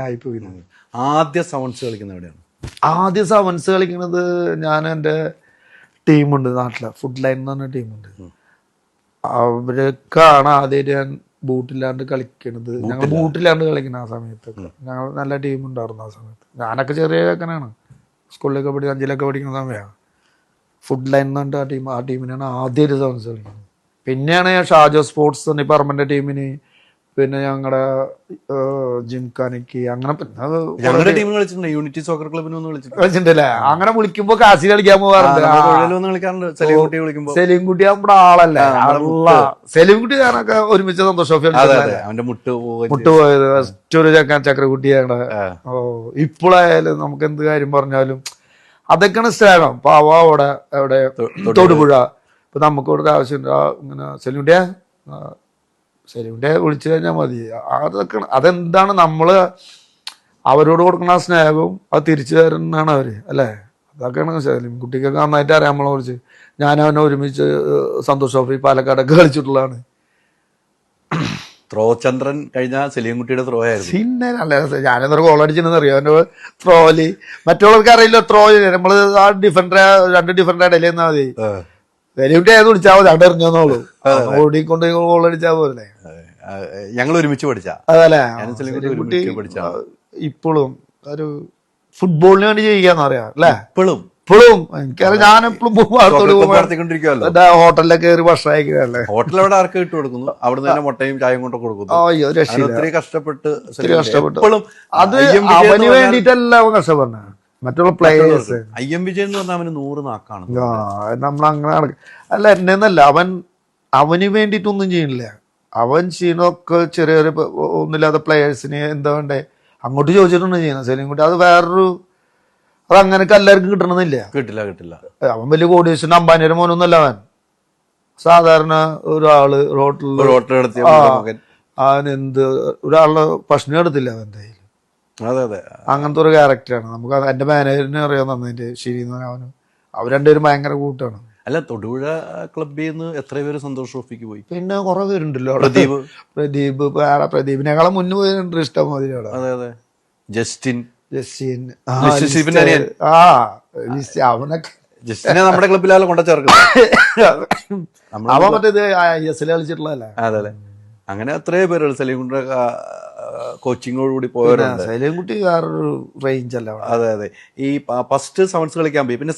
ആയിപ്പോയി. ആദ്യ സെവൻസ് കളിക്കുന്ന എവിടെയാണ്? ആദ്യ സെവൻസ് കളിക്കുന്നത് ഞാൻ എൻ്റെ ടീമുണ്ട് നാട്ടിലെ, ഫുഡ് ലൈൻ എന്ന് പറഞ്ഞ ടീമുണ്ട്. അവരൊക്കെയാണ് ആദ്യമായിട്ട് ഞാൻ ബൂട്ടില്ലാണ്ട് കളിക്കണത്. ഞങ്ങൾ ബൂട്ടില്ലാണ്ട് കളിക്കുന്ന ആ സമയത്തൊക്കെ ഞങ്ങൾ നല്ല ടീം ഉണ്ടായിരുന്നു. ആ സമയത്ത് ഞാനൊക്കെ ചെറിയ ചെക്കനാണ്, സ്കൂളിലൊക്കെ അഞ്ചിലൊക്കെ പഠിക്കുന്ന സമയമാണ്. ഫുഡ് ലൈൻ എന്ന് പറഞ്ഞിട്ട് ആ ടീമിനാണ് ആദ്യമായിട്ട് സെവൻസ് കളിക്കുന്നത്. പിന്നെയാണ് ഞാൻ ഷാജോ സ്പോർട്സ് പറഞ്ഞ പറമ്പൻ്റെ ടീമിന്, പിന്നെ ഞങ്ങളുടെ ജിംഖാനയ്ക്ക്, അങ്ങനെ ഞങ്ങളുടെ ടീമിൽ കളിച്ചിട്ടുണ്ട്. യൂണിറ്റി സോക്കർ ക്ലബിനൊന്നും കളിച്ചിട്ടുണ്ടല്ലേ. അങ്ങനെ വിളിക്കുമ്പോ കാശി കളിക്കാൻ കളിക്കാറുണ്ട്. സെലീംകുട്ടി നമ്മുടെ ആളല്ലേ, സെലീംകുട്ടി ഞാനൊക്കെ ഒരുമിച്ച് സന്തോഷം അവന്റെ മുട്ടുപോയത് ഫസ്റ്റൊരു ചക്രക്കുട്ടി ഞങ്ങളുടെ. ഇപ്പോഴായാലും നമുക്ക് എന്ത് കാര്യം പറഞ്ഞാലും അതൊക്കെയാണ് സ്നേഹം. ഇപ്പൊ അവിടെ എവിടെ തൊടുപുഴ ഇപ്പൊ നമുക്കിവിടെ ആവശ്യമുണ്ട്, ഇങ്ങനെ സെലീംകുട്ടിയെ വിളിച്ചു കഴിഞ്ഞാൽ മതി. അതൊക്കെ അതെന്താണ് നമ്മള് അവരോട് കൊടുക്കുന്ന ആ സ്നേഹവും അത് തിരിച്ചു തരുന്നതാണ് അവര്, അല്ലേ? അതൊക്കെയാണ് സെലീംകുട്ടിക്കൊക്കെ നന്നായിട്ട് അറിയാം നമ്മളെ കുറിച്ച്. ഞാൻ അവനെ ഒരുമിച്ച് സന്തോഷ് ട്രോഫി പാലക്കാടൊക്കെ കളിച്ചിട്ടുള്ളതാണ്. ത്രോ ചന്ദ്രൻ കഴിഞ്ഞ സെലീംകുട്ടിയുടെ ത്രോ ആയിരുന്നു. പിന്നെ നല്ല രസം. ഞാനെന്തൊരു ഗോൾ അടിച്ചെന്ന് അറിയാം അവന്റെ ത്രോയില്. മറ്റുള്ളവർക്ക് അറിയില്ല ത്രോ. നമ്മള് ആ രണ്ട് ഡിഫറൻറ്റ് ഇടയിൽ നിന്നാ മതി. സെലീംകുട്ടി ആയത് വിളിച്ചാൽ മതി, അവിടെ ഇറങ്ങിയെന്നോളൂ. ഓടിക്കൊണ്ട് ഗോൾ അടിച്ചാൽ പോലെ. ഞങ്ങൾ ഒരുമിച്ച് പഠിച്ച അതല്ലേ. ഇപ്പോഴും ഒരു ഫുട്ബോളിന് വേണ്ടി ജയിക്കാന്ന് പറയാം, അല്ലേ? ഇപ്പോഴും എനിക്കറിയാം. ഞാൻ എപ്പോഴും ഹോട്ടലിലൊക്കെ കയറി ഭക്ഷണം കഴിക്കുന്നല്ലേ. ഹോട്ടൽ അവിടെ ആർക്ക് ഇട്ട് കൊടുക്കുന്നു, അവിടെ തന്നെ മുട്ടയും ചായയും കൊണ്ട് കൊടുക്കുന്നു. ഒത്തിരി കഷ്ടപ്പെട്ട് അത് അവന് വേണ്ടിട്ടല്ല അവൻ കഷ്ടപ്പെടുന്ന, മറ്റുള്ള പ്ലേയേഴ്സ്. IM വിജയൻ എന്ന് പറഞ്ഞാൽ അവന് 100 നാക്കാണ്. നമ്മളങ്ങനെ അല്ല, എന്നെന്നല്ല, അവന് വേണ്ടിയിട്ടൊന്നും ചെയ്യണില്ല. അവൻ ചെയ്യണൊക്കെ ചെറിയൊരു ഒന്നുമില്ലാത്ത പ്ലേയേഴ്സിന് എന്താ വേണ്ടേ അങ്ങോട്ട് ചോദിച്ചിട്ടുണ്ട് ചെയ്യുന്നത്. സെലീംകുട്ടി അത് വേറൊരു, അത് അങ്ങനെയൊക്കെ എല്ലാവർക്കും കിട്ടണമെന്നില്ല. കിട്ടില്ല. അവൻ വലിയ കോടീശ്വരൻ അംബാനിയുടെ മോനൊന്നുമല്ല. അവൻ സാധാരണ ഒരാള് റോട്ടിൽ അവൻ എന്ത് ഒരാളുടെ ഭക്ഷണം എടുത്തില്ല അവൻ എന്തായാലും. അതെ അങ്ങനത്തെ ഒരു ക്യാരക്ടറാണ്. നമുക്ക് എന്റെ മാനേജറിനെ അറിയാൻ നന്നായിട്ട്. ശരി, അവനും അവർ രണ്ടുപേരും ഭയങ്കര കൂട്ടാണ്. അല്ല, തൊടുപുഴ ക്ലബിൽ നിന്ന് എത്ര പേര് സന്തോഷ് ട്രോഫിക്ക് പോയി? പിന്നെ കുറെ പേരുണ്ടല്ലോ. പ്രദീപിനേക്കാളും മുന്നേ പോയിട്ടുണ്ട് ഇഷ്ടം മതി. അതെ ജസ്റ്റിൻ അവനൊക്കെ ജസ്റ്റിനെ നമ്മുടെ ക്ലബിലാലും കൊണ്ട ചേർക്കുന്നത്. അവൻ മറ്റേത് ISL കളിച്ചിട്ടുള്ളതല്ലേ. അതെ അങ്ങനെ എത്രയോ പേരുകൾ സെലീംകുട്ടിയുടെ കോച്ചിങ്ങോടുകൂടി പോയവരുണ്ട്. സെലീംകുട്ടി വേറൊരു റേഞ്ച് അല്ല. അതെ ഈ ഫസ്റ്റ് സെവൻസ് കളിക്കാൻ പോയി. പിന്നെ